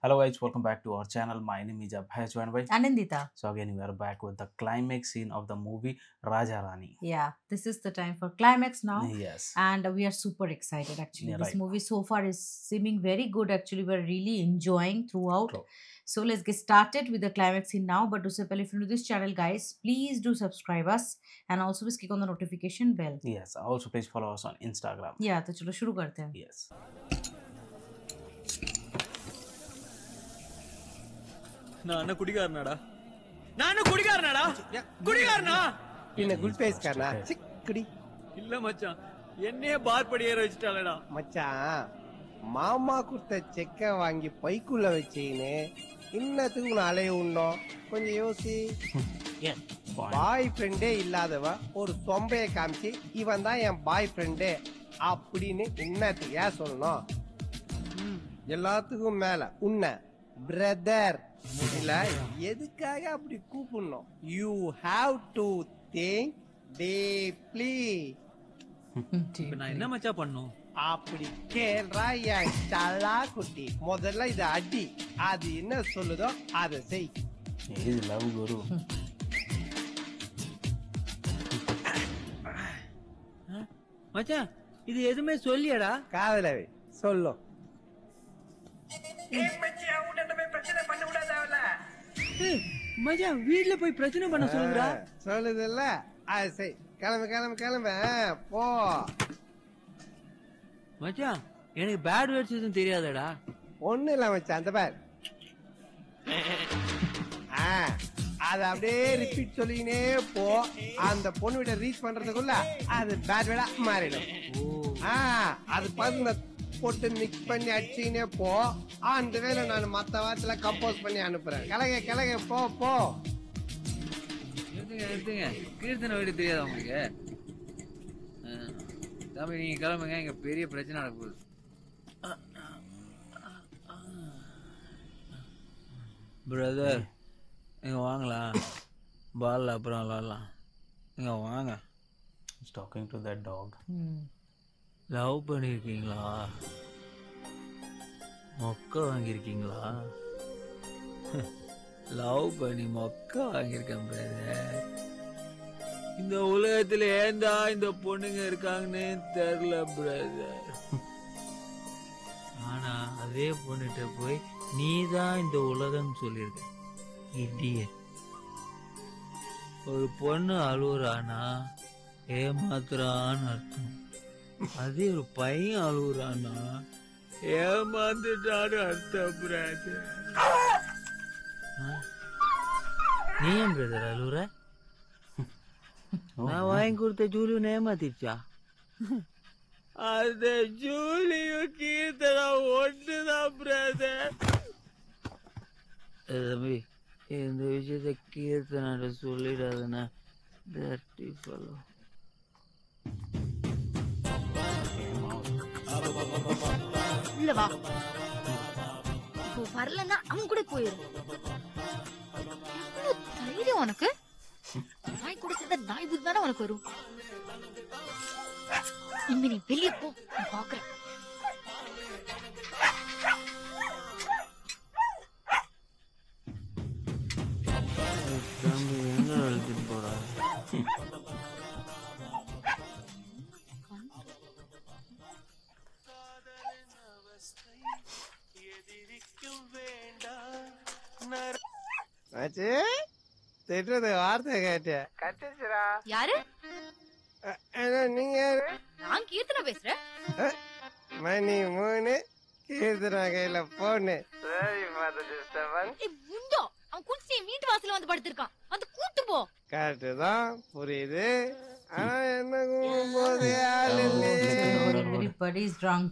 Hello guys, welcome back to our channel. My name is Abhay Chouhan bhai. Anandita. So again, we are back with the climax scene of the movie Raja Rani. Yeah, this is the time for climax now. Yes. And we are super excited actually. Yeah, This right. movie so far is seeming very good actually. We're really enjoying throughout. True. So let's get started with the climax scene now. But to say, if you're new to this channel, guys, please do subscribe us and also please click on the notification bell. Yes. Also, please follow us on Instagram. Yeah, तो चलो शुरू करते हैं. Yes. நான் குடிகாரனாடா நான் குடிகாரனாடா குடிகாரனா பின்ன good face காரனா சிக்கடி இல்ல மச்சான் என்னையே பார் படி ஏற வச்சிட்டாளடா மச்சான் மாமா கொடுத்த செக்க வாங்கி பைக்குள்ள வச்சீன்னு இன்னத்துக்கு உன்னை அலைய உண்ணோம் கொஞ்சம் யோசி Fine. பாய் ஃப்ரெண்டே இல்லாதவ ஒரு சொம்பைய காமிச்சு இவன் தான் என் பாய் ஃப்ரெண்டு அப்படின்னு இன்னத்துக்கு ஏன் சொல்லணும் எல்லாத்துக்கும் மேல உன்னை பிரதர் இல்ல எதுக்காக அப்படி கூப்பிடணும் you have to think deeply இப்ப நான் என்ன மச்சான் பண்ணும் அப்படி கேள்றா என் சல்லா குட்டி முதல்ல இத அடி அது என்ன சொல்லுதோ அதை செய் He is love guru. மச்சான் இது எதுவுமே சொல்லியடா காதலவை சொல்லும் மச்சான் வீட்ல போய் பிரச்சனை பண்ண சொல்லுடா சொல்லுதுல்ல அது செய் கிளம்பு கிளம்பு கிளம்பு போ மச்சான் எனக்கு பேட் வேர்ட்ஸ் எதுவும் தெரியாதடா ஒண்ணு இல்ல மச்சான் அந்த பேர் அது அப்படியே ரிப்பீட் சொல்லினே போ அந்த பொண்ணு விட ரீச் பண்றதுக்குள்ள அது பேட் வேடா மாறிடும் அது பார்த்து போட்டு மிக்ஸ் பண்ணி அடிச்சுனே போ அந்த வேலை நான் மத்த வாரத்துல கம்போஸ் பண்ணி அனுப்புறேன் கிளக கிளக போ போ எடுத்துங்க கீர்த்தனை வீடு தெரியாதா உங்களுக்கு தம்பி நீங்க கிளம்புங்க இங்க பெரிய பிரச்சனை நடக்க போகுது பிரதர் இங்க வாங்கலாம் பால்ல அப்புறம் விளாடலாம் இங்க வாங்க He's talking to that dog. Love பண்ணிருக்கீங்களா மொக்க வாங்கியிருக்கீங்களா லவ் பண்ணி மொக்க வாங்கியிருக்கேன் பிரதர் இந்த உலகத்துல ஏந்தா இந்த பொண்ணுங்க இருக்காங்கன்னு தெரியல பிரதர் ஆனா அதே பொண்ணுகிட்ட போய் நீதான் இந்த உலகம் சொல்லியிருக்க இடியட் ஒரு பொண்ணு அழுவுறானா ஏமாத்துறான்னு அர்த்தம் அதே ஒரு பையன் அழுகுறான்னா ஏமாந்துட்டான்னு அர்த்தம் பிரதர் நீ ஏன் பிரதர் அழுகுற நான் வாங்கி கொடுத்த ஜூலியும் ஏமாத்திருச்சா அந்த ஜூலியும் கீர்த்தனா ஒண்ணுதான் பிரதர் தம்பி இந்த விஷயத்த கீர்த்தனாட்ட சொல்லிடாதுன்னா டர்ட்டி ஃபெல்லோ உள்ள வா இப்போ வரலன்னா அவன் கூட போயிரு எவ்வளவு தைரியம் உனக்கு நாய் கூட சேர்ந்த நாய் புத்தி தானே உனக்கு வரும் இனிமே நீ வெளியே போ நான் பாக்குறேன் தம்பி எங்க அழுத்திட்டு போறா ஆச்சு திட்டுறது வார்த்தை கேட்டேன் கட்டுச்சுரா யாரு நீங்க யாரு நான் கீர்த்தனை பேசுறேன் மணி 3 கீர்த்தனா கையில போனு சரி ஏய், முண்டோ அவன் குடிச்சு என் வீட்டு வாசல்ல வந்து படுத்திருக்கான் வந்து கூட்டு போ கரெக்டு தான் புரியுது ஆனா என்ன போது ஆள் Oh, இல்லையே. Everybody is drunk.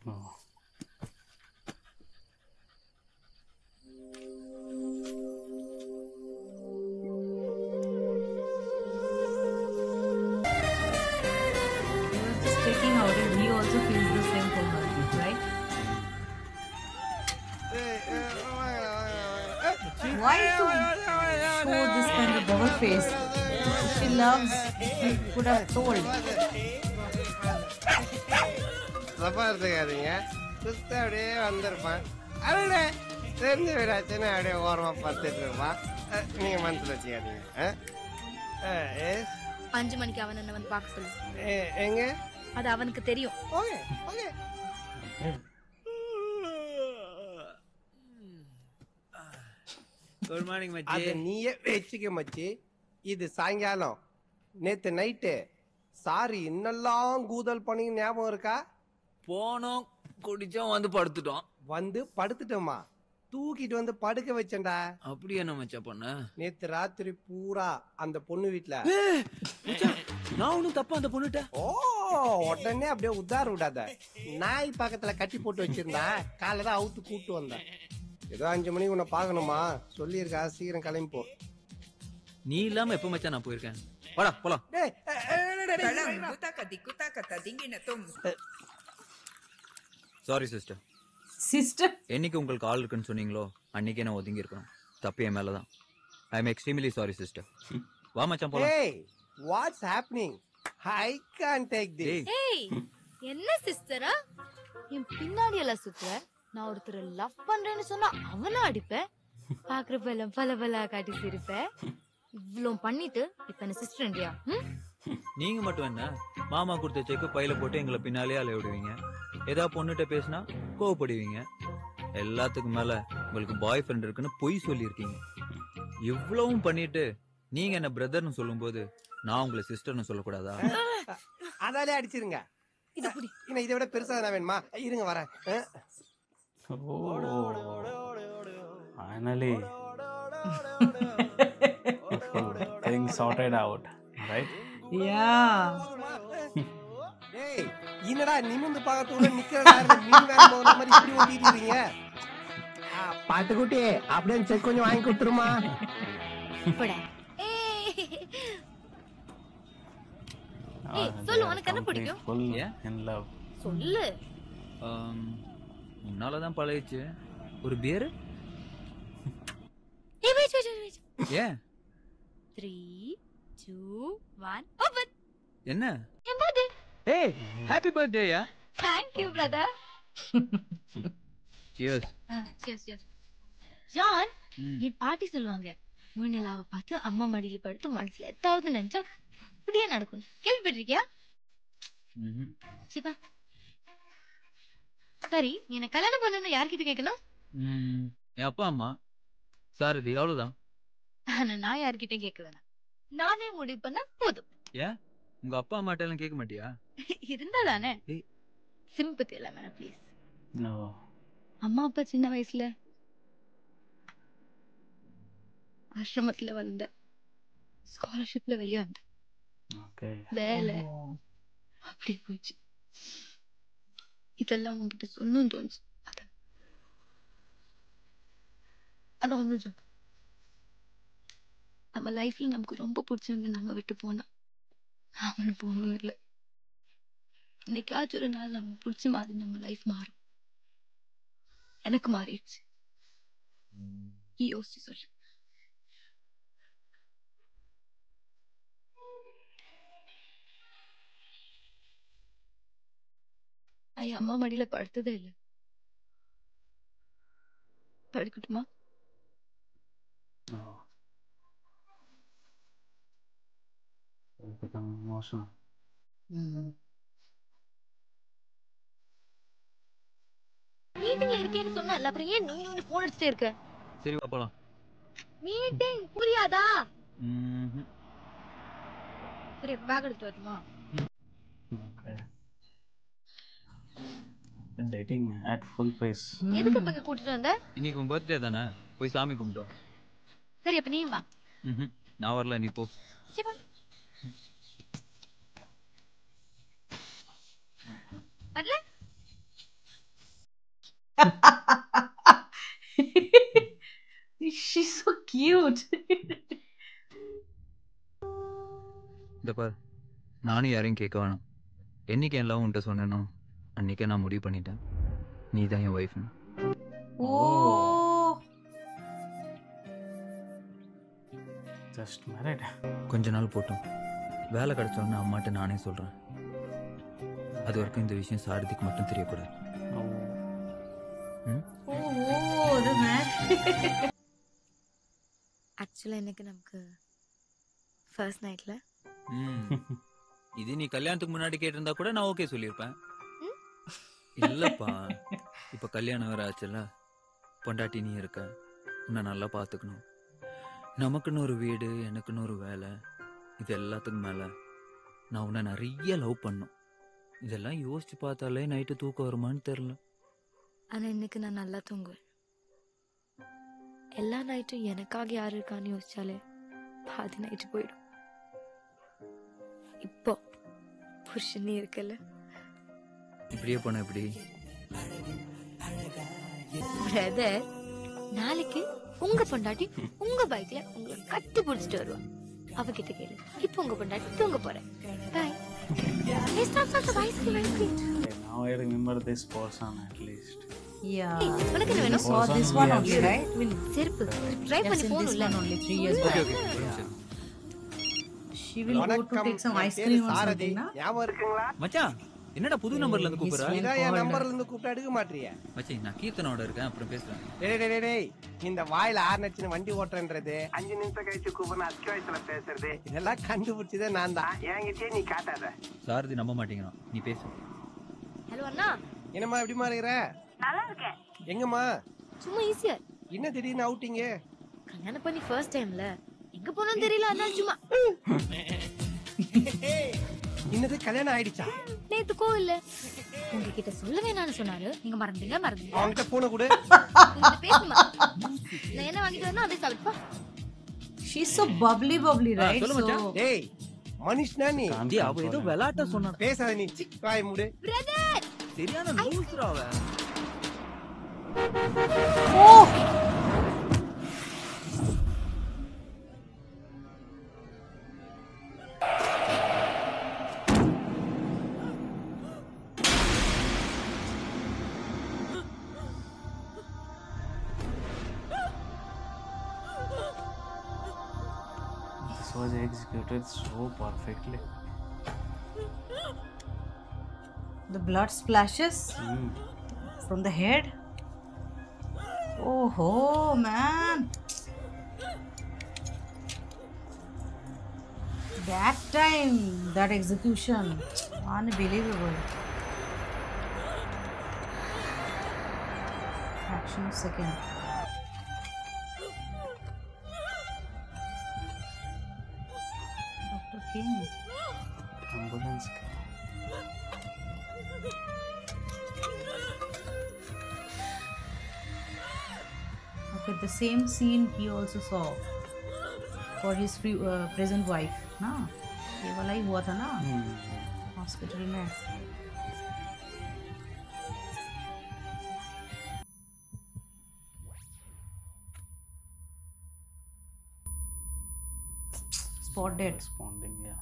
Oh. He was just checking out if he also feels the same for her, right? வாங்கடா, வாங்கடா. Why to show this kind of double face? If she loves, he could have told. தப்பா எடுத்துக்காதீங்க. சுத்த அப்படியே வந்திருப்பான். அப்படியே தெரிஞ்ச வீடாச்சுன்னு அப்படியே ஓரமா பார்த்துட்டு இருப்பான். நீங்க மனசுல வச்சுக்காதீங்க. 5 மணிக்கு அவன் என்ன வந்து பார்க்க சொல்லு. எங்க? அது அவனுக்கு தெரியும். Okay okay. குட் மார்னிங் மச்சி. அது நீயே வச்சுக்க மச்சி. இது சாயங்காலம். நேத்து நைட்டு சாரி இன்னெல்லாம் கூதல் பண்ணி ஞாபகம் இருக்கா? போனோம் குடிச்சோம் வந்து படுத்துட்டோம். வந்து படுத்துட்டோமா? தூக்கிட்டு வந்து படுக்க வச்சேன்டா. அப்படி என்ன மச்சா பண்ண? நேத்து ராத்திரி பூரா அந்த பொண்ணு வீட்டுல. நான் ஒன்னும் தப்பா அந்த பொண்ணுட்ட. ஓ உடனே அப்படியே உத்தார விடாத. நாய் பக்கத்துல கட்டி போட்டு வச்சிருந்தா காலையில அவுத்து கூட்டு வந்தேன். ஏதோ 5 மணிக்கு உன்னை பாக்கணுமா சொல்லியிருக்கா. சீக்கிரம் கிளம்பி போ. நீ இல்லாம எப்ப மச்சா நான் போயிருக்கேன்? வாடா போலாம். Sorry sister. சிஸ்டர் என்னைக்கு உங்களுக்கு ஆள் இருக்குன்னு சொன்னீங்களோ அன்னைக்கே நான் ஒதுங்கி இருக்கணும். தப்பு என் மேலதான். I am extremely sorry sister. வா மச்சான் போலாம். Hey, what's happening? I can't take this. ஏய் என்ன சிஸ்டரா? என் பின்னாடி எல்லாம் சுத்துற. நான் ஒருத்தரை லவ் பண்றேன்னு சொன்னா அவனா அடிப்பேன். பாக்குறப்ப எல்லாம் பல பல காட்டி சிரிப்பேன். இவ்ளோ பண்ணிட்டு இப்ப என்ன சிஸ்டர்ன்றியா? நீங்க மட்டும் என்ன மாமா கொடுத்த செக்கு பையில போட்டு எங்களை பின்னாலே அலைய விடுவீங்க. ஏதாவது பொண்ணுகிட்ட பேசினா கோவப்படுவீங்க. எல்லாத்துக்கும் மேல உங்களுக்கு பாய் ஃப்ரெண்ட் இருக்குன்னு பொய் சொல்லியிருக்கீங்க. இவ்வளவும் பண்ணிட்டு நீங்க என்ன பிரதர்னு சொல்லும் போது நான் உங்களை சிஸ்டர்னு சொல்லக்கூடாதா? அதாலே அடிச்சிருங்க. இது புடி. இன்னும் இதை விட பெருசா என்ன வேணுமா? இருங்க வரேன். Oh, finally. Getting sorted out, right? Yeah. டேய் என்னடா நிமிந்து பார்க்கறதுக்குள்ள நிக்கிறடா மீன் வேற போற மாதிரி இப்படி ஓட்டிட்டு இருக்கீங்க. பாட்டுக்குட்டி அப்படியே செக் கொஞ்சம் வாங்கி கொடுத்துருமா? போடா. ஏய் சொல்லு உனக்கு என்ன பிடிக்கும்? Full Yeah? in love. சொல்லு. உன்னாலதான் பழகிச்சு. ஒரு பியர்? ஏய் வெயிட். ஏன்? 3 2 1 ஓபன். என்ன? என் பர்த்டே. ஏய் ஹேப்பி பர்த்டேயா? Thank you brother. Cheers. Cheers. John நீ பாட்டி சொல்லுவாங்க. முன்னலாவ பார்த்து அம்மா மடியில படுத்து மனசுல ஏதாவது நினைச்சா இப்படியே நடக்கும். கேள்விப்பட்டிருக்கியா? சிவா சரி நீ என்ன கல்யாணம் பண்ணணும் யார்கிட்ட கேட்கணும்? என் அப்பா அம்மா சாரதி அவ்வளவுதான். ஆனா நான் யார்கிட்ட கேட்கல. நானே முடிவு பண்ணா போதும். ஏன் உங்க அப்பா அம்மாட்ட எல்லாம் கேட்க மாட்டியா? இருந்தா தானே ஏய். சிம்பத்தி இல்ல மேடம் ப்ளீஸ். No. அம்மா அப்பா சின்ன வயசுல ஆசிரமத்துல வந்த ஸ்காலர்ஷிப்ல வெளியே வந்த Okay. வேலை அப்படி போச்சு. இதெல்லாம் உங்ககிட்ட சொல்லணும்னு தோணுச்சு. அதான் ஒண்ணு சொல்லு. நம்ம லைஃப்ல நமக்கு ரொம்ப பிடிச்சவங்க நம்ம விட்டு போனா நாமளும் போகணும் இல்லை. இன்னைக்காச்சும் ஒரு நாள் நம்ம பிடிச்ச மாதிரி நம்ம லைஃப் மாறும். எனக்கு மாறிடுச்சு. யோசிச்சு சொல்லு. ஐயா அம்மா மடியில படுத்ததே இல்லை. படுக்கட்டுமா? No. It's become emotional. மீட்டிங்ல இருக்கேன்னு சொன்னல அப்புறம் ஏன் நீ போன் அடிச்சிட்டே இருக்க? சரி வா போலாம். மீட்டிங் புரியாதா? ம்ஹும். சரி பேக் எடுத்து வரணுமா? Okay. Dating at full pace. எதுக்கு இப்ப கூட்டிட்டு வந்த? இன்னைக்கு உன் பர்த்டே தானே போய் சாமி கும்பிட்டோம். சரி அப்ப நீ வா. நான் வரல நீ போ. சரி வா. வரல? She's so cute. இந்த பார் நானும் யாரையும் கேட்க வேணாம். என்னைக்கு எல்லாம் உன்கிட்ட சொன்னேனோ அன்னைக்கே நான் முடிவு பண்ணிட்டேன். நீ தான் என் ஒய்ஃப். Oh. Just married. கொஞ்ச நாள் போட்டோம். வேலை கிடைச்சோன்னு அம்மாட்ட நானே சொல்றேன். அது வரைக்கும் இந்த விஷயம் சாரதிக்கு மட்டும் தெரியக்கூடாது. Oh, the man. ஆக்சுவலா இன்னைக்கு நமக்கு ஃபர்ஸ்ட் நைட்ல இது நீ கல்யாணத்துக்கு முன்னாடி கேட்டிருந்தா கூட நான் ஓகே சொல்லியிருப்பேன். இல்லப்பா, இப்ப கல்யாணம் வேற ஆச்சுல்ல, பொண்டாட்டி நீ இருக்க, உன்னை நல்லா பாத்துக்கணும். நமக்குன்னு ஒரு வீடு, எனக்குன்னு ஒரு வேலை, இது எல்லாத்துக்கும் மேல நான் உன்னை நிறைய லவ் பண்ணும். இதெல்லாம் யோசிச்சு பார்த்தாலே நைட்டு தூக்கம் வருமான்னு தெரியல. ஆனா இன்னைக்கு நான் நல்லா தூங்குவேன். எல்லா நைட்டும் எனக்காக யாரு இருக்கான்னு யோசிச்சாலே பாதி நைட்டு போயிடும். இப்போ புருஷன் நீ இருக்கல. இப்படியே போன எப்படி பிரதர், நாளைக்கு உங்க பொண்டாட்டி உங்க பைக்ல உங்களை கட்டி பிடிச்சிட்டு வருவா. அவகிட்ட கேளு, இப்போ உங்க பொண்டாட்டி தூங்க போறேன். Bye. Stop. Now I remember this person at least. Yeah. உனக்கு என்ன வேணும்? Saw this one only, right? செருப்பு ட்ரை Yes, பண்ணி in this போனும்ல. one only 3 years okay back. Okay ஒரு நிமிஷம். She will go to take some ice cream or Sarathi something, na? ஞாபகம் இருக்குங்களா? மச்சான், என்னடா புது நம்பர்ல இருந்து கூப்பிடுற? His இதான் என் called. நம்பர்ல இருந்து கூப்பிட்டு எடுக்க மாட்டியா? மச்சான், நான் கீர்த்தனோட இருக்கேன், அப்புறம் பேசுறேன். டேய் இந்த வாயில ஆர்னச்சுன்னு வண்டி ஓட்டுறன்றது 5 நிமிஷம் கழிச்சு கூப்பிடணும் அச்சுவயத்துல பேசுறது இதெல்லாம் கண்டுபிடிச்சதே நான் தான். என்கிட்டயே நீ காட்டாத. சாரதி நம்ப மாட்டேங்கிறான், நீ பேசு. ஹலோ அண்ணா, என்னம்மா எப்படிமா இருக்கிற? நல்லா இருக்கேன். எங்கம்மா சும்மா ஈஸியா. என்ன திடீர்னு அவுட்டிங்க? கல்யாணம் பண்ணி ஃபர்ஸ்ட் டைம்ல எங்க போனோம் தெரியல, அண்ணா சும்மா. இன்னது கல்யாணம் ஆயிடுச்சா? நேத்து கோவில்ல உங்ககிட்ட சொல்ல வேணாம்னு சொன்னாரு, நீங்க மறந்துங்க. அவன்கிட்ட போன கூட பேசுமா, நான் என்ன வாங்கிட்டு வரணும் அதை சாப்பிட்டு. She's so bubbly, right? சொல்லு மச்சான். So, டேய் மனுஷனா நீ? டேய், அவ ஏதோ விளையாட்ட சொன்னா. பேசாத நீ. வாய் மூடு. பிரதர், சரியான லூஸ்ரா அவ. This was executed so perfectly. the blood splashes from the head. Oh, man. That time, that execution, unbelievable. Fraction of second. Dr. King. Ambulance. Okay, the same scene he also saw for his present wife, ना? ये वाला ही हुआ था ना hospital में. Spot dead. Responding, yeah.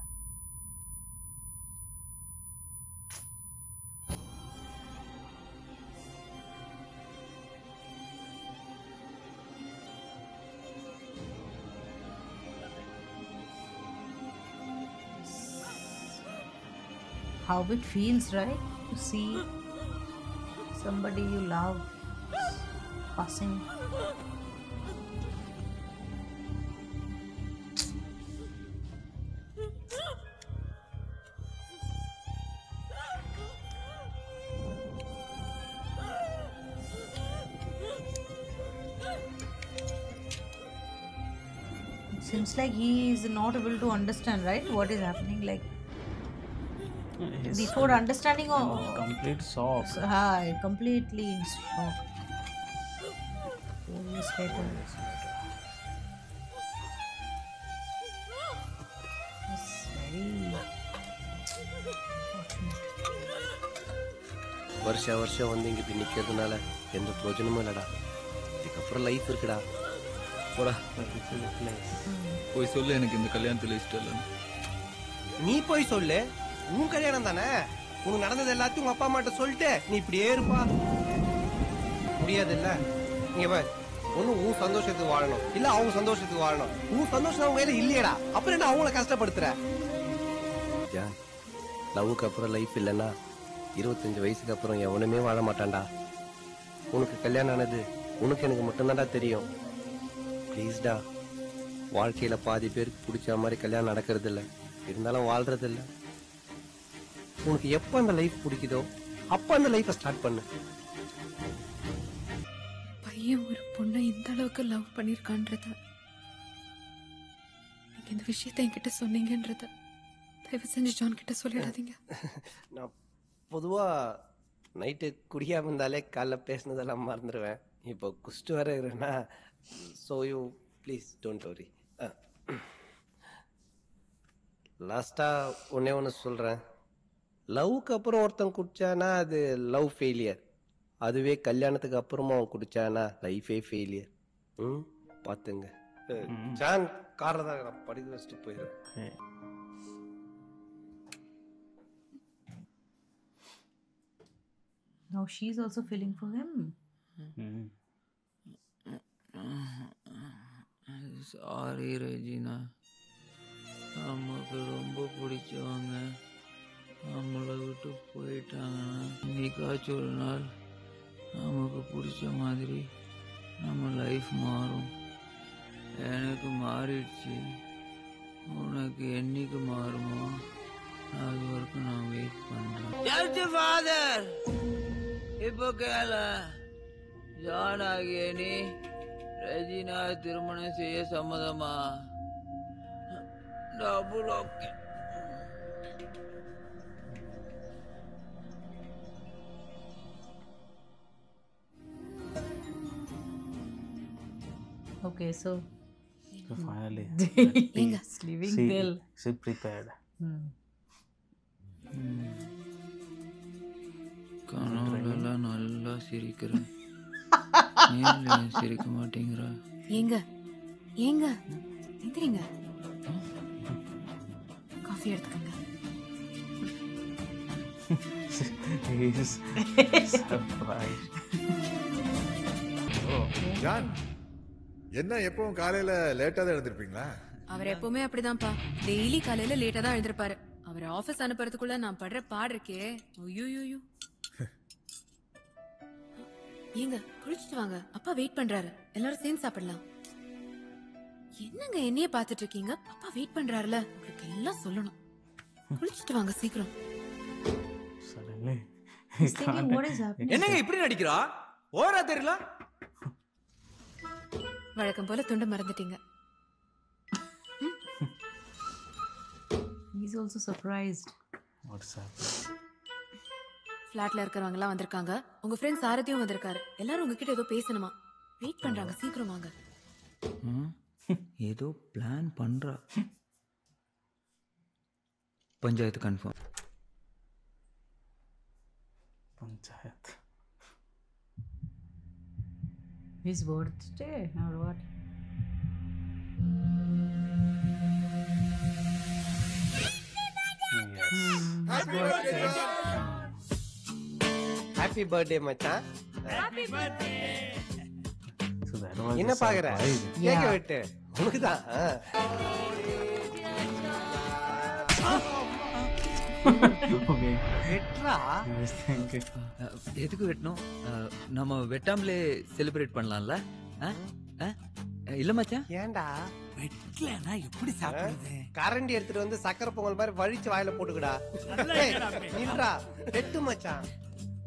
How it feels, right? To see somebody you love passing. Seems like he is not able to understand, right? What is happening? Like He's before understanding, in complete shock. completely in shock. 4 years later. It's very unfortunate. வருஷம் வந்து இங்க இப்படி நிக்கிறதுனால எந்த பிரயோஜனமும் இல்லடா. இதுக்கப்புறம் life இருக்குடா. போடா. Particular place. போய் சொல்லு, எனக்கு இந்த கல்யாணத்துல இஷ்டம் இல்ல. நீ போய் சொல்லு. உன் கல்யாணம் தானே, உனக்கு நடந்தது எல்லாத்தையும் உங்க அப்பா அம்மாட்ட சொல்லிட்டு நீ இப்படியே இருப்பா. முடியாது இல்ல. நீங்க பாரு, ஒண்ணு உன் சந்தோஷத்துக்கு வாழணும், இல்ல அவங்க சந்தோஷத்துக்கு வாழணும். உன் சந்தோஷம் அவங்க கையில இல்லையடா, அப்புறம் என்ன அவங்கள கஷ்டப்படுத்துற? லவ்வுக்கு அப்புறம் லைஃப் இல்லைன்னா 25 வயசுக்கு அப்புறம் எவனுமே வாழ மாட்டான்டா. உனக்கு கல்யாணம் ஆனது உனக்கு எனக்கு மட்டும்தான்டா தெரியும். ப்ளீஸ்டா, வாழ்க்கையில பாதி பேருக்கு பிடிச்ச மாதிரி கல்யாணம் நடக்கிறது இல்ல, இருந்தாலும் வாழ்றது இல்ல. உனக்கு எப்ப அந்த லைஃப் பிடிக்குதோ அப்ப அந்த லைஃபை ஸ்டார்ட் பண்ணு. பையன் ஒரு பொண்ணை இந்த அளவுக்கு லவ் பண்ணிருக்கான்றத, நீங்க இந்த விஷயத்த என்கிட்ட சொன்னீங்கன்றத தயவு செஞ்சு ஜான் கிட்ட சொல்லிடாதீங்க. நான் பொதுவா நைட்டு குடியாம இருந்தாலே காலைல பேசினதெல்லாம் மறந்துடுவேன். இப்போ குஸ்ட்டு வர இருக்கிறேன்னா, so you please don't worry. லாஸ்டா ஒன்று சொல்கிறேன். லவ்க்கு அப்புறம் ஒருத்தன் குடிச்சானா அது லவ் ஃபெயிலியர். அதுவே கல்யாணத்துக்கு அப்புறமா அவன் குடிச்சானா லைஃபே ஃபெயிலியர். பார்த்துங்க. ஜான் காரில் தான் நான் படிக்க வச்சுட்டு போயிடுறேன். Now she's also feeling for him. Sorry Regina, நமக்கு ரொம்ப பிடிச்சவங்க நம்மளை விட்டு போயிட்டாங்கன்னா இன்னைக்காச்சும் ஒரு நாள் நமக்கு பிடிச்ச மாதிரி நம்ம லைஃப் மாறும். எனக்கு மாறிடுச்சு, உனக்கு என்னைக்கு மாறுமோ அது வரைக்கும் நான் வெயிட் பண்றேன். ஃபாதர், இப்போ கேள, ஜான் ஆகிய நீ ரெஜினா திருமணம் செய்ய சம்மதமா? Double okay. Okay, so finally he's leaving Dil. she prepared. கனவுலாம் நல்லா சிரிக்கிறேன், நேர்ல சிரிக்க மாட்டேங்கிறா. ஏங்க ஏங்க எந்திரிங்க, காஃபி எடுத்துக்கங்க. He is surprised. ஜான், என்ன எப்பவும் காலையில லேட்டா தான் எழுந்திருப்பீங்களா? அவர் எப்பவுமே அப்படிதான்ப்பா, டெய்லி காலையில லேட்டா தான் எழுந்திருப்பாரு. அவர் ஆபீஸ் அனுப்புறதுக்குள்ள நான் படுற பாடு இருக்கே. ஐயோ, ஏங்க குளிச்சுட்டு வாங்க, அப்பா வெயிட் பண்றாரு. எல்லாரும் சேர்ந்து சாப்பிடலாம். என்னங்க என்னைய பாத்துட்டு இருக்கீங்க? அப்பா வெயிட் பண்றாருல, உங்களுக்கு எல்லாம் சொல்லணும். குளிச்சுட்டு வாங்க சீக்கிரம். Suddenly He's thinking, what is happening? என்னங்க இப்படி நடிக்கிறா? ஓரா தெரியல. வழக்கம் போல துண்டு மறந்துட்டீங்க. He's also surprised. What's happening? பிளாட்ல இருக்கிறவங்க எல்லாம் வந்திருக்காங்க. உங்க ஃப்ரெண்ட் சாரதியும் வந்திருக்காரு. எல்லாரும் உங்ககிட்ட ஏதோ பேசணுமா. வெயிட் பண்றாங்க, சீக்கிரம் வாங்க. ஏதோ பிளான் பண்றா. Panchayat confirm. Panchayat. His birthday or what? Yes. Happy birthday மச்சான். So that was என்ன a பாக்குற? surprise. கேக்க வெட்டு. உனக்குதான். Okay. வெட்றா. I was thinking. எதுக்கு வெட்டணும்? நம்ம வெட்டாமலே செலிப்ரேட் பண்ணலாம்ல? இல்ல மச்சான், ஏன்டா வெட்டலனா எப்படி சாப்பிடுறது? கரண்டி எடுத்துட்டு வந்து சக்கரை பொங்கல் மாதிரி வழிச்சு வாயில போட்டுக்கடா. நில்றா, வெட்டு மச்சான்.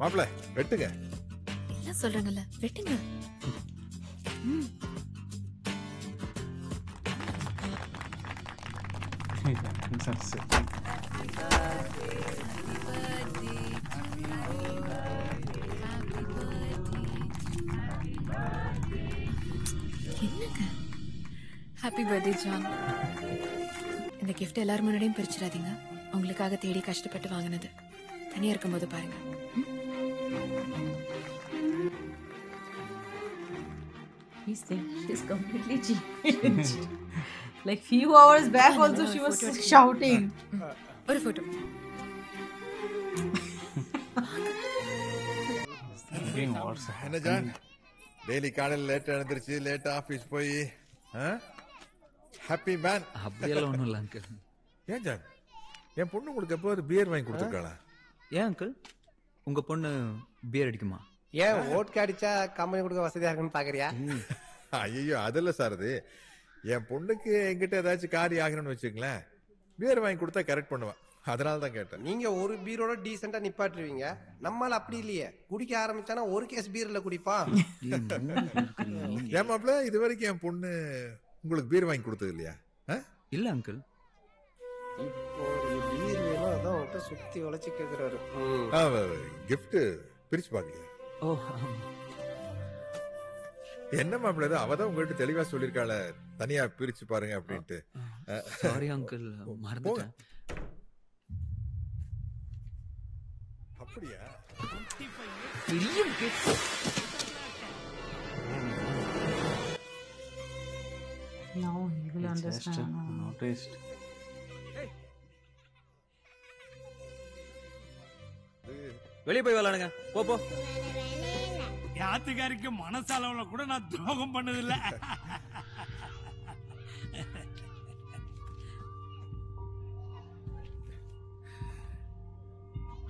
மாப்பிள்ள வெட்டுங்க. எல்லாம் சொல்றாங்கல்ல, வெட்டுங்க. That's it. என்னங்க ஹாப்பி பர்த்டே ஜான். இந்த கிஃப்ட் எல்லாரும் முன்னாடியும் பிரிச்சிடாதீங்க. உங்களுக்காக தேடி கஷ்டப்பட்டு வாங்கினது. தனியா இருக்கும்போது பாருங்க. She's completely changed. Like few hours back also she was shouting. ஒரு போட்டோ. Thinking what's என்ன ஜான், டெய்லி காலையில லேட்டா எழுந்திருச்சு லேட்டா ஆபீஸ் போய் ஹாப்பி மேன். அப்படியெல்லாம் ஒண்ணும் இல்ல அங்கிள். ஏன் ஜான், என் பொண்ணு உங்களுக்கு எப்போது பியர் வாங்கி கொடுத்துருக்காளா? ஏன் அங்கிள், உங்க பொண்ணு பியர் அடிக்குமா? ஏன் ஓட்கா அடிச்சா கம்பெனி கொடுக்க வசதியா இருக்குன்னு பாக்குறியா? ஐயோ அதில் சார் அது என் பொண்ணுக்கு எங்கிட்ட ஏதாச்சும் காரியம் ஆகணும்னு வச்சுங்களேன், பியர் வாங்கி கொடுத்தா கரெக்ட் பண்ணுவேன். அதனால தான் கேட்டேன். நீங்க ஒரு பீரோட டீசெண்டா நிப்பாட்டுருவீங்க. நம்மால அப்படி இல்லையே, குடிக்க ஆரம்பிச்சானா ஒரு கேஸ் பீர்ல குடிப்பான். ஏமாப்ல இது வரைக்கும் என் பொண்ணு உங்களுக்கு பீர் வாங்கி கொடுத்தது இல்லையா? இல்ல அங்கிள். இப்போ பீர் வேணும், அதான் அவன்கிட்ட சுத்தி உழைச்சு கேக்குறாரு. கிஃப்ட் பிரிச்சு பாக்கலையா? ஓ என்ன மாப்பிள்ள அவதான் உங்ககிட்ட தெளிவா சொல்லிருக்காள, தனியா பிரிச்சு பாருங்க அப்படின்ட்டு. சாரி அங்கிள், மறந்துட்டேன். அப்படியா? Now he will understand. Noticed. வெளியே போய் விளையாடுங்க, போ போ. யாத்துக்காரிக்கு மனசளவுல கூட நான் துரோகம் பண்ணதில்ல.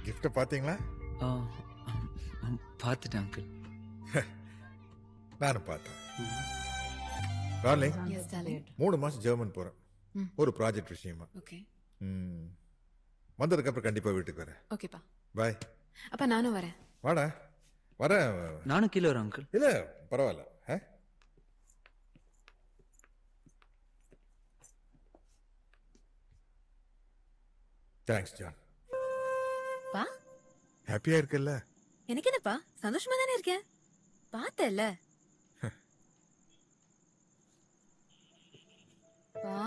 கிஃப்ட பாத்தீங்களா? பார்த்துட்டேன் அங்கிள். நானும் பார்த்தேன். Darling, Yes, darling. 3 மாசம் ஜெர்மன் போறேன் ஒரு ப்ராஜெக்ட் விஷயமா. ஓகே. வந்ததுக்கு அப்புறம் கண்டிப்பா வீட்டுக்கு வரேன். ஓகேப்பா. பாய். அப்ப நானும் வரேன். வாடா. வரேன். நானும் கீழே வரேன் அங்கிள். இல்ல பரவாயில்ல. Thanks John. பா, ஹாப்பியா இருக்கல்ல? எனக்கு என்னப்பா, சந்தோஷமா தானே இருக்கேன். பார்த்தல பா.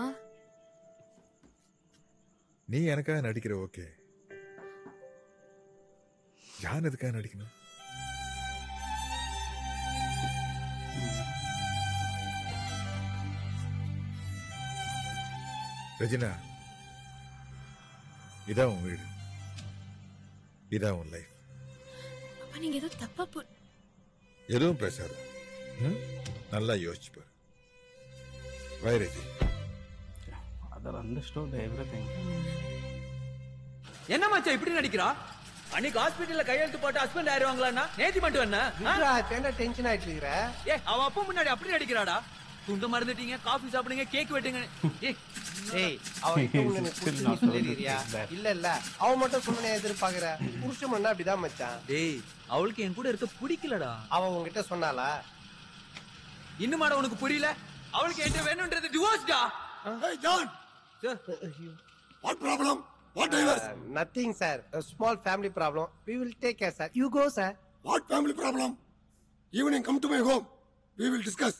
நீ எனக்காக நடிக்கிற, ஓகே. ஜான் எதுக்காக நடிக்கணும்? ரஜினா, இதான் உன் வீடு, இதான் உன் லைஃப். அப்பா நீங்க ஏதோ தப்பா எதுவும் பேசாத, நல்லா யோசிச்சு பாரு. வை ரஜி. Father understood everything. என்ன மச்சான் இப்படி நடிக்கிறா? அன்னைக்கு ஹாஸ்பிடல்ல கையெழுத்து போட்டு ஹஸ்பண்ட் ஆயிருவாங்களான்னா நேத்தி மட்டும் என்ன? டென்ஷன் ஆயிட்டு இருக்கிற. அவ அப்பா முன்னாடி அப்படி நடிக்கிறாடா. துண்டு மறந்துட்டீங்க, காஃபி சாப்பிடுங்க, கேக் வெட்டுங்க. இல்ல இல்ல அவன் மட்டும் சொன்ன எதிர்பார்க்கிற புருஷன் பண்ணா அப்படிதான் மச்சான். டேய் அவளுக்கு என் கூட இருக்க பிடிக்கலடா. அவ உங்ககிட்ட சொன்னாலா? இன்னுமாடா உனக்கு புரியல? அவளுக்கு என்ன வேணும்ன்றது டிவோர்ஸ்டா. Hey John, what problem? What divorce? Nothing sir, a small family problem. We will take care sir. You go sir. What family problem? Evening come to my home. We will discuss.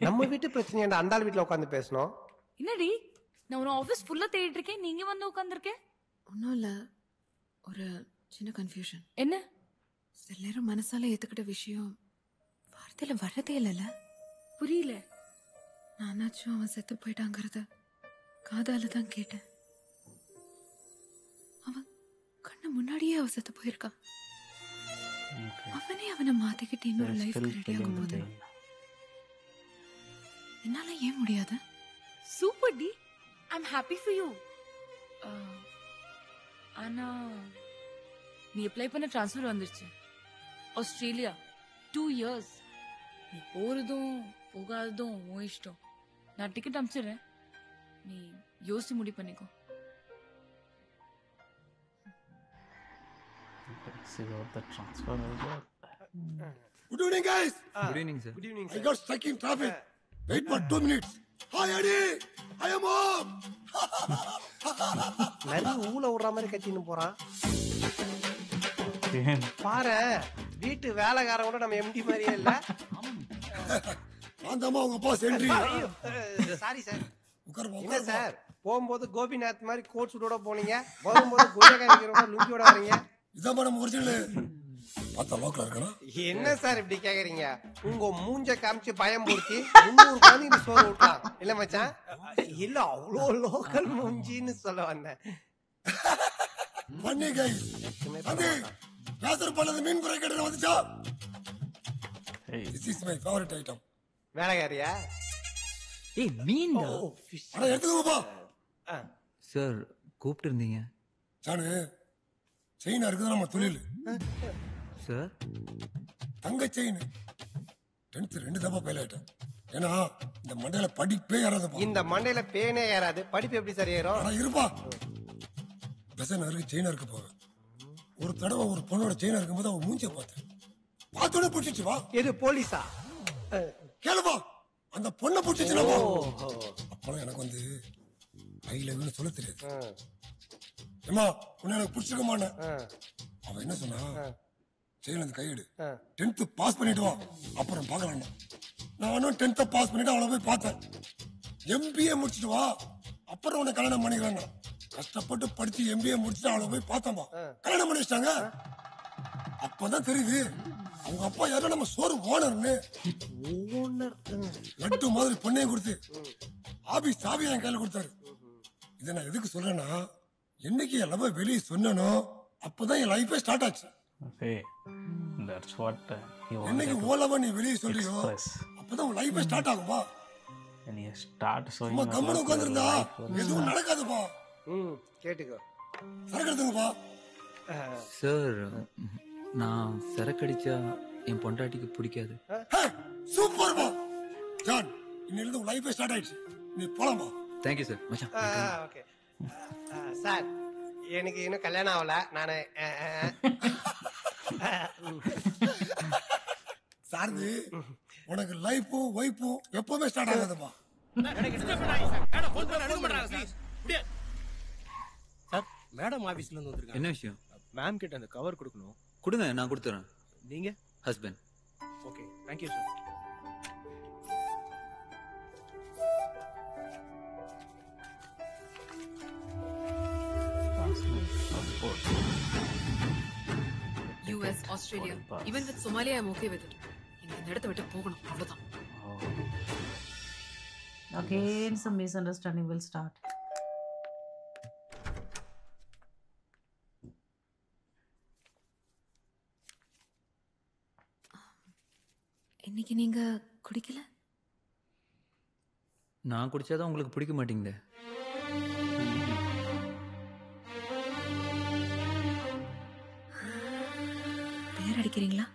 நம்ம வீட்டு பிரச்சனை அந்த ஆள் வீட்ல உட்கார்ந்து பேசணும். என்னடி நான் ஒரு ஆபீஸ் ஃபுல்லா தேடிட்டு இருக்கேன், நீங்க வந்து உட்கார்ந்திருக்கே. ஒன்னும் இல்ல, ஒரு சின்ன கன்ஃபியூஷன். என்ன? சில நேரம் மனசால ஏத்துக்கிட்ட விஷயம் வார்த்தையில வரதே இல்லைல்ல. புரியல. நானாச்சும் அவன் செத்து போயிட்டாங்கிறத காதால தான் கேட்டேன். அவன் கண்ணு முன்னாடியே அவ செத்து போயிருக்கா. அவனே அவனை மாத்திக்கிட்டு இன்னொரு லைஃப் ரெடி ஆகும் போது என்னால ஏன் முடியாது? சூப்பர் டி, ஐம் ஹாப்பி ஃபார் யூ. ஆனா நீ அப்ளை பண்ண ட்ரான்ஸ்ஃபர் வந்துருச்சு. Australia 2 years. நீ போறதும் போகாததும் உன் இஷ்டம். நான் டிக்கெட் அனுப்பிச்சிடுறேன், நீ யோசிச்சு முடிவு பண்ணிக்கோ. See what the transfer also. Good evening guys. Good evening sir. Good evening I sir. got stuck in traffic. Wait for 2 minutes. Hi Eddie, I am home. நிறைய ஊல விடுற மாதிரி கத்தின்னு போறான். பாரு வீட்டு வேலைக்காரன் நம்ம எம்டி மாதிரியே இல்ல. ஆந்தமா உங்க அப்பா சென்ட்ரி. Sorry sir. உட்காருங்க. என்ன சார் போகும்போது கோபிநாத் மாதிரி கோட் சூட்டோட போனீங்க, வரும்போது குஜராத் லுங்கியோட வரீங்க. இதான் நம்ம ஒரிஜினல். பார்த்தா லோக்கலா இருக்கா? என்ன சார் இப்படி கேக்குறீங்க? உங்க மூஞ்ச காமிச்சு பயம் பூர்த்தி 300 குழந்தைங்க சோறு விட்டலாம் இல்ல மச்சான்? இல்ல அவ்வளோ லோக்கல் மூஞ்சின்னு சொல்ல வந்தேன். பண்ணி கை அது பேசர் பண்ணது மீன் குறை கடையில வந்துச்சா? This is my favorite item. வேலைக்காரியா? ஏய் மீன்டா. அட எடுத்துக்கோப்பா. சார் கூப்பிட்டு இருந்தீங்க. ஜானு செயினா இருக்குது நம்ம தொழில். சார் தங்க செயின் 10th 2 தப்பா ஃபெயில் ஆயிட்டேன். ஏன்னா இந்த மண்டையில படிப்பே ஏறாதப்பா. இந்த மண்டையில பேனே ஏறாது, படிப்பு எப்படி சார் ஏறும்? ஆனா இருப்பா, பெசன் இருக்கு செயினா இருக்கு போவேன். ஒரு தடவை ஒரு பொண்ணோட செயினா இருக்கும்போது அவன் மூஞ்சிய பார்த்தேன். பார்த்தோட பிடிச்சிச்சு. வா, எது போலீஸா? கேளுப்பா, அந்த பொண்ணை பிடிச்சிச்சுனாப்பா. அப்பெல்லாம் எனக்கு வந்து ஐ லவ்னு சொல்ல தெரியாது. ஏமா உன்னை எனக்கு பிடிச்சிருக்கமான்னு அவன் என்ன சொன்னா, செயின்ல இருந்து கையெடு, 10th பாஸ் பண்ணிட்டு வா, அப்புறம் பார்க்கலாம். நானும் 10th பாஸ் பண்ணிட்டு அவளை போய் பார்த்தேன். MBA முடிச்சிட்டு வா, அப்புறம் உன்னை கல்யாணம் பண்ணிக்கலாம். கஷ்டப்பட்டு படிச்சு MBA முடிச்சுட்டு அவளை போய் பார்த்தோம்பா, கல்யாணம் பண்ணி வச்சிட்டாங்க. அப்பதான் தெரியுது அவங்க அப்பா யாரும் நம்ம சோறு ஓனர்னு. லட்டு மாதிரி பொண்ணையும் கொடுத்து ஆபீஸ் சாவியை என் கையில கொடுத்தாரு. இதை நான் எதுக்கு சொல்றேன்னா, என்னைக்கு என் லவ் வெளியே சொன்னனோ அப்பதான் என் லைஃபே ஸ்டார்ட் ஆச்சு. Okay, that's what he wanted என்னைக்கு to ஓலவா நீ வெளியே சொல்றியோ express. அப்பதான் உன் லைஃபே ஸ்டார்ட் ஆகும்பா. When you start showing சும்மா us கம்மனு your உட்காந்துருந்தா life, எதுவும் நடக்காதுப்பா. கேட்டுக்கோ. சரக்கு எடுத்துங்கப்பா. சார் நான் சரக்கடிச்சா என் பொண்டாட்டிக்கு பிடிக்காது. சூப்பர்ப்பா ஜான், இன்னிலிருந்து உன் லைஃபே ஸ்டார்ட் ஆயிடுச்சு. நீ போலாம்பா. Thank you sir. மச்சான் ஓகே சார், எனக்கு இன்னும் கல்யாணம் ஆகல. நானு சார்து, உனக்கு லைஃபும் வைஃபும் எப்பவுமே ஸ்டார்ட் ஆகாதுப்பா. சார், மேடம் ஆபீஸ்ல இருந்து வந்திருக்காங்க. என்ன விஷயம்? மேம் கிட்ட அந்த கவர் கொடுக்கணும். கொடுங்க, நான் கொடுத்துறேன். நீங்க husband. Okay, thank you sir. US, Australia, even with Somalia, I'm okay with it. இந்த இடத்தை விட்டு போகணும், அவ்வளவுதான். Again, some misunderstanding will start. இன்னைக்கு நீங்க குடிக்கல? நான் குடிச்சாதான் உங்களுக்கு பிடிக்க மாட்டேங்குதே. பேர் அடிக்கிறீங்களா?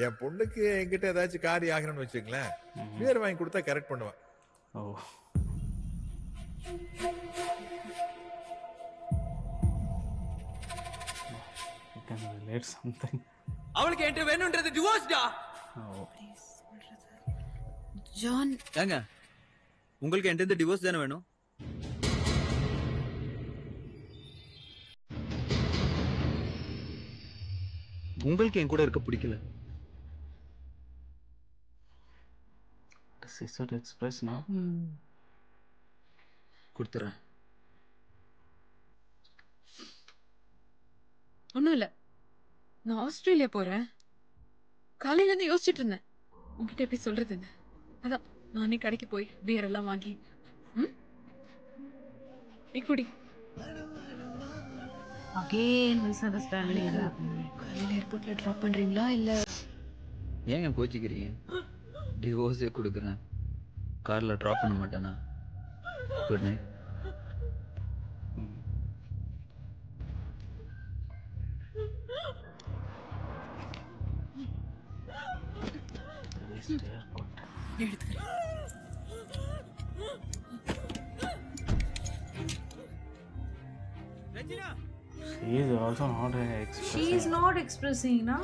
என் பொண்ணுக்கு என்கிட்ட ஏதாச்சும் காரியம் ஆகணும்னு வச்சுங்களேன், பேர் வாங்கி கொடுத்தா கரெக்ட் பண்ணுவேன். Oh. You can relate something. அவளுக்கு என்கிட்ட வேணும்ன்றது டிவோர்ஸ்டா. ஜான், ஏங்க உங்களுக்கு என்கிட்ட டிவோர்ஸ் தானே வேணும்? உங்களுக்கு என் கூட இருக்க பிடிக்கல. She should express now. கொடுத்துறேன். ஒண்ணும் இல்ல, நான் ஆஸ்திரேலியா போறேன். காலையில இருந்து யோசிச்சுட்டு இருந்தேன் உங்ககிட்ட எப்படி சொல்றது. அதான் நானே கடைக்கு போய் பியர் எல்லாம் வாங்கி நீ குடி. Again, misunderstanding. காலையில ஏர்போர்ட்ல டிராப் பண்றீங்களா இல்ல? ஏங்க கோச்சிக்கிறீங்க? டிவோர்ஸே கொடுக்குறேன், கார்ல டிராப் பண்ண மாட்டேனா? Good night. She is also not expressing. She is not expressing, na.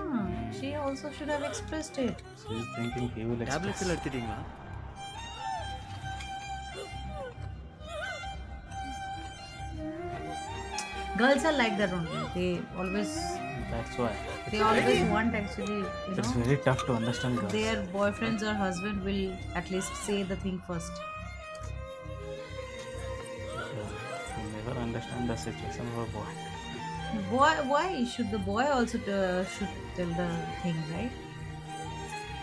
She also should have expressed it. She is thinking he will express. Tablets எல்லாம் எடுத்துட்டீங்களா? Girls are like that only. They always. That's why. They always want actually. It's very tough to understand girls. Their boyfriends or husband will at least say the thing first. You never understand the situation of a boy. Why should the boy also should tell the thing, right?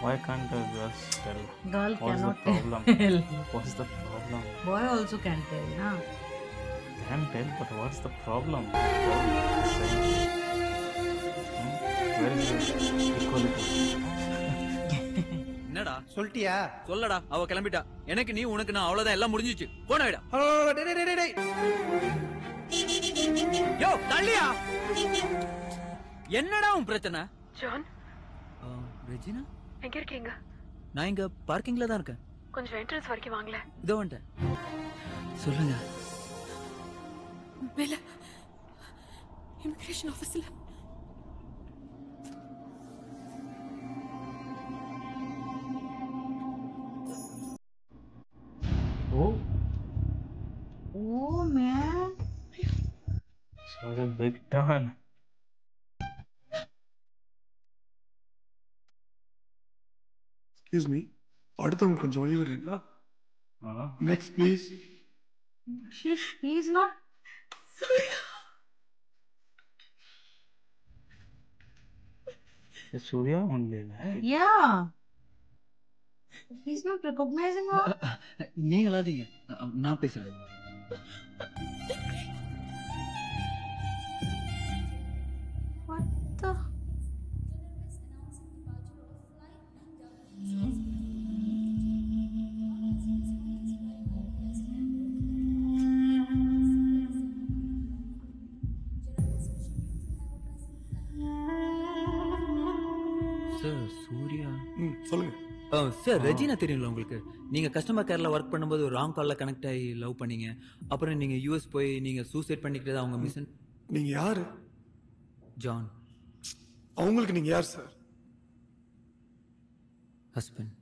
Why can't the girls tell? Girl What's cannot the problem? tell. What's the problem? Boy also can tell, na. Can tell, but what's the problem? என்னடா சொல்லிட்டியா? சொல்லடா, அவ கிளம்பிட்டா. எனக்கு நீ, உனக்கு நான், அவ்வளவுதான், எல்லாம் முடிஞ்சிச்சு. போன விடா. யோ தள்ளியா, என்னடா உன் பிரச்சனை? ஜான், ரெஜினா எங்க இருக்கீங்க? நான் இங்க பார்க்கிங்ல தான் இருக்கேன். கொஞ்சம் என்ட்ரன்ஸ் வரைக்கும் வாங்கல. இதோ வந்துட்டேன். சொல்லுங்க. மேல இமிகிரேஷன் ஆபீஸ்ல Oh man. So a big turn. Excuse me, அடுத்தவங்க கொஞ்சம் வழி விடுறீங்களா? Next please. He's not. Is Surya only? Yeah. He's not recognizing her. நீங்க அழாதீங்க, நான் பேசுறேன். What the? சார் சூர்யா. சொல்லுங்க சார், ரெஜினா தெரியுங்களா உங்களுக்கு? நீங்க கஸ்டமர் கேர்ல ஒர்க் பண்ணும்போது ஒரு ராங் கால்ல கனெக்ட் ஆகி லவ் பண்ணீங்க. அப்புறம் நீங்க யூஎஸ் போய் நீங்க சூசைட் பண்ணிக்கிட்டது அவங்க மிஷன். நீங்க யாரு? ஜான். அவங்களுக்கு நீங்க யார் சார்? ஹஸ்பண்ட்.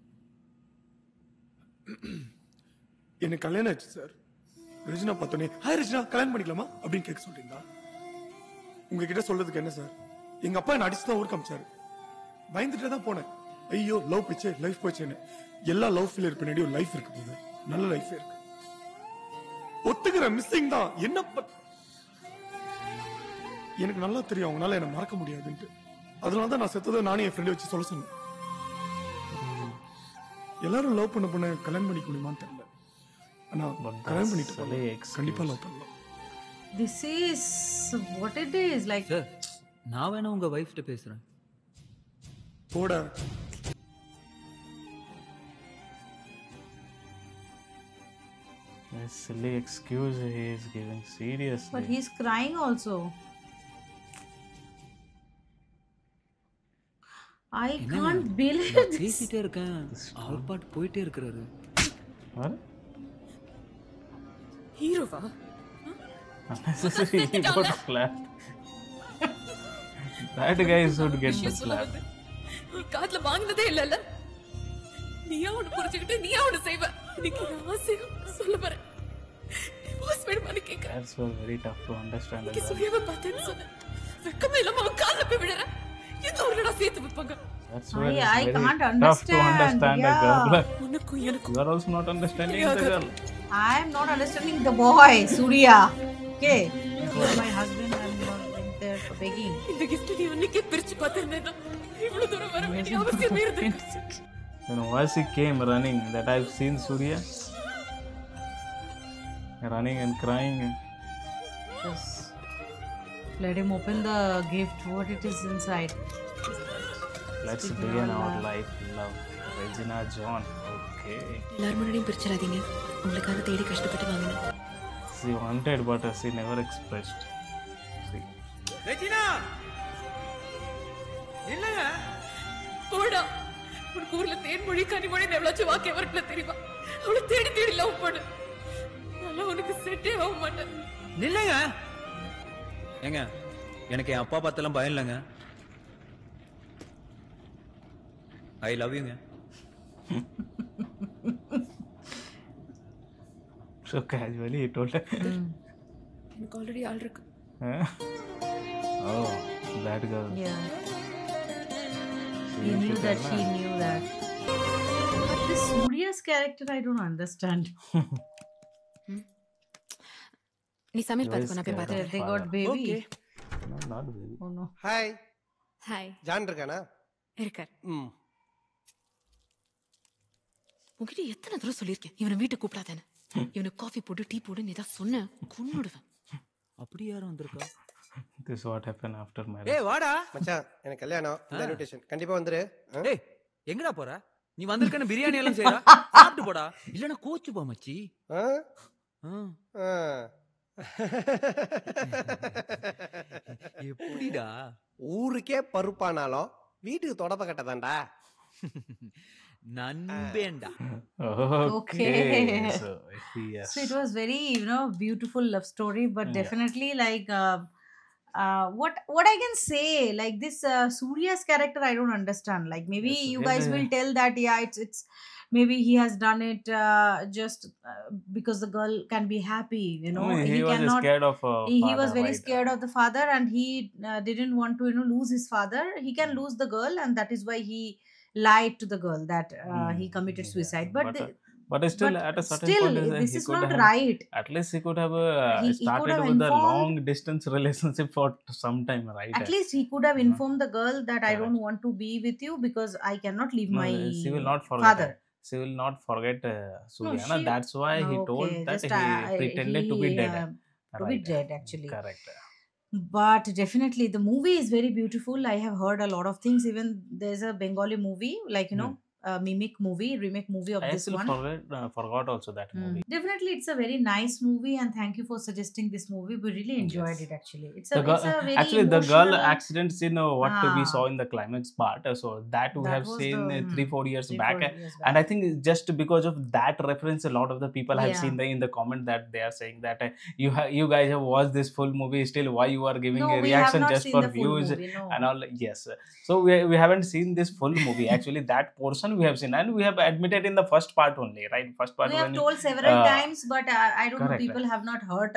எனக்கு கல்யாணம் ஆச்சு சார். ரெஜினா பார்த்தோன்னே ஹாய் ரெஜினா கல்யாணம் பண்ணிக்கலாமா அப்படின்னு கேட்க சொல்றீங்களா? உங்ககிட்ட சொல்றதுக்கு என்ன சார்? எங்க அப்பா என்ன அடிச்சு தான் ஊருக்கு அமிச்சாரு. பயந்துட்டே தான் போனேன். ஐயோ லவ் போச்சே, லைஃப் போச்சேன்னு. எல்லா லவ் ஃபெயிலியர் பின்னாடி ஒரு லைஃப் இருக்கு போது, நல்ல லைஃப் இருக்கு. ஒத்துக்கிற மிஸ்ஸிங் தான். என்ன எனக்கு நல்லா தெரியும் அவங்களால என்ன மறக்க முடியாதுன்ட்டு. அதனாலதான் நான் செத்ததை நானே என் ஃப்ரெண்டை வச்சு சொல்ல சொன்னேன். எல்லாரும் லவ் பண்ண பொண்ணு கல்யாணம் பண்ணிக்க முடியுமான்னு தெரியல. ஆனா கல்யாணம் பண்ணிட்டு கண்டிப்பா லவ் பண்ணலாம். This is what it is like. Sir, நான் வேணா உங்க வைஃப் கிட்ட பேசுறேன். போட. This silly excuse he is giving, seriously. But he's crying also. I can't believe this. பேசிட்டே இருக்கேன், அவர் பாட்டு போயிட்டே இருக்காரு. ஹீரோவா? Unnecessary, he got slapped. That guy should get the slap. நீ காதுல வாங்கினதே இல்லல்ல. நீயா ஒண்ணு புரிஞ்சுக்கிட்டு நீயா ஒண்ணு செய்வ. இன்னைக்கு ஆசையா சொல்ல போறேன். டிவோர்ஸ் வேணுமான்னு கேட்கிறேன். That's very tough to understand. நீ சொல்லியவ பார்த்தேன்னு சொன்ன. வெக்கமே இல்லாம அவன் காதுல போய் விடுற. எந்த ஊர்லடா சேர்த்து வைப்பாங்க? That's why I it's can't very tough to understand a girl. உனக்கும் எனக்கும். You are also not understanding the girl. I am not understanding the boy, Surya. Okay, you're my husband and you are like there for begging. இந்த gift நீ உன்னைக்கே பிரிச்சு பார்த்திருந்தேனா இவ்வளவு தூரம் வர வேண்டிய அவசியம் இருந்துச்சு. When Vasi came running, that I've seen Surya running and crying. Just let him open the gift, what it is inside. Let's begin our life love. Regina John. Okay. எல்லாரும் முன்னாடியும் பிரிச்சிடாதீங்க. உங்களுக்காக தேடி கஷ்டப்பட்டு வாங்கினேன். She wanted but she never expressed. See. Regina இல்லங்க போடா. உனக்கு ஊர்ல தேன்மொழி கனிமொழி எவ்வளவு வாக்கிய வரக்குல தெரியுமா? அவளை தேடி தேடி லவ் பண்ணு. நல்லா உனக்கு செட்டே ஆக மாட்டேன். நில்லுங்க. ஏங்க, எனக்கு என் அப்பா பார்த்தெல்லாம் பயம் இல்லைங்க. ஐ லவ் யூங்க. So casually he told her. எனக்கு ஆல்ரெடி ஆள் இருக்கு. Oh, that girl. Yeah. He knew that she knew that. But this Surya's character I don't understand. நீ சமையல் பார்த்து நான் போய் பார்த்தேன். They got baby. Okay. No, not baby. Oh no. Hi. Hi. John இருக்கானா? இருக்கார். உங்ககிட்ட எத்தனை தடவை சொல்லியிருக்கேன் இவனை வீட்டுக்கு கூப்பிடாதேன்னு. இவனுக்கு காஃபி போட்டு டீ போட்டு நீ தான் சொன்ன கொன்னுடுவேன். அப்படி யாரும் வந்திருக்கா? This is what happened after marriage. ஏய் வாடா. மச்சான் எனக்கு கல்யாணம் இந்த இன்விடேஷன் கண்டிப்பா வந்துரு. ஏய் எங்கடா போற? நீ வந்திருக்கன பிரியாணி எல்லாம் செய்றா. சாப்பிட்டு போடா. இல்லனா கோச்சு போ மச்சி. எப்படிடா? ஊருக்கே பருப்பானாலும் வீட்டுக்கு தொடப்ப கட்டதான்டா. நண்பேண்டா. Okay. So yes. So it was very, beautiful love story, but definitely like what I can say, like this Surya's character I don't understand. Like maybe Yes, you guys will tell that it's maybe he has done it just because the girl can be happy, I mean, he was cannot scared of he was father, very right? scared of the father, and he didn't want to lose his father. He can lose the girl, and that is why he lied to the girl that he committed suicide. But still, at a certain still, point, this he is could not have, right. At least he could have He could started have with a informed- long distance relationship for some time, right? At least he could have informed the girl that I don't want to be with you because I cannot leave No, my she will not forget. father. She will not forget Surya. she- That's why he told Okay, that just, he pretended to be dead. To be dead, actually. Correct. But definitely, the movie is very beautiful. I have heard a lot of things. Even there's a Bengali movie, like remake movie of I this actually one. forgot also that movie. Definitely, it's a very nice movie, and thank you for suggesting this movie. We really enjoyed Yes. it. Actually, it's The a girl, it's a very actually, the girl emotional- accident scene, what we Ah. saw in the climax part, so that we That have was seen the, 3-4 years 3-4 back, years and I think just because of that reference, a lot of the people have Yeah. seen in the comment that they are saying that you guys have watched this full movie, still why you are giving No, a we have reaction not just seen for the full views movie, no. and all. Yes, so we haven't seen this full movie. Actually, that portion we have seen, and we have admitted in the first part only, right? First part We have when told several uh, times, but I don't know. correct. People have not heard.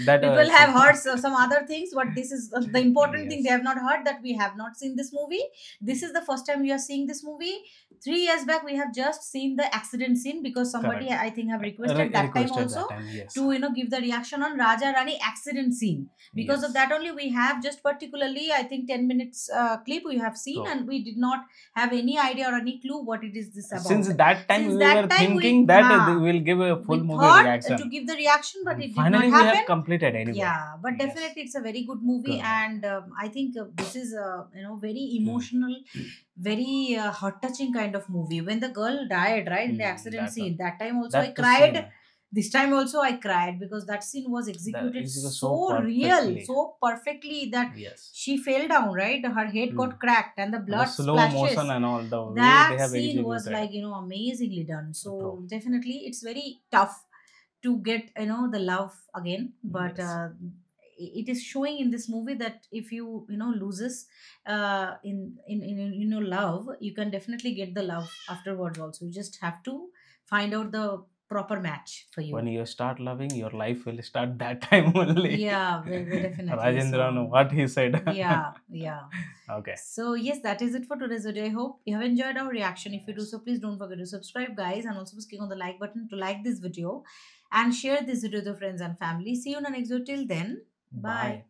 That, People have heard some other things, but this is the important thing Yes. they have not heard, that we have not seen this movie. This is the first time we are seeing this movie. 3 years back, we have just seen the accident scene because somebody, Correct. I think, have requested that time requested also that time, yes. to give the reaction on Raja Rani accident scene. Because of Yes. that only, we have just particularly, I think, 10 minutes clip we have seen, So- and we did not have any idea or any clue what it is this about. Since that time Since we that were time thinking we- that हाँ, they will give a full we movie thought reaction. to give the reaction, but it did Finally, not we happen. have completed anyway. Yeah, but Yes. definitely it's a very good movie, Correct. and I think this is a very emotional, very heart-touching kind of movie. When the girl died, right, in the accident that scene, that time also I that cried. scene. This time also I cried because that scene was executed executed so so real, perfectly. so perfectly that Yes. she fell down, right? Her head got cracked and the And blood the slow splashes. motion and all the way they That have scene was executed. like amazingly done. So True. definitely it's very tough to get the love again, but Yes. it is showing in this movie that if you loses in love, you can definitely get the love afterwards also. You just have to find out the proper match for you. When you start loving, your life will start that time only. Yeah, definitely. Rajendran, So, what he said. yeah. Okay. So yes, that is it for today's video. I hope you have enjoyed our reaction. If you do so, please don't forget to subscribe, guys, and also click on the like button to like this video and share this video with your friends and family. See you in the next video. Till then, bye.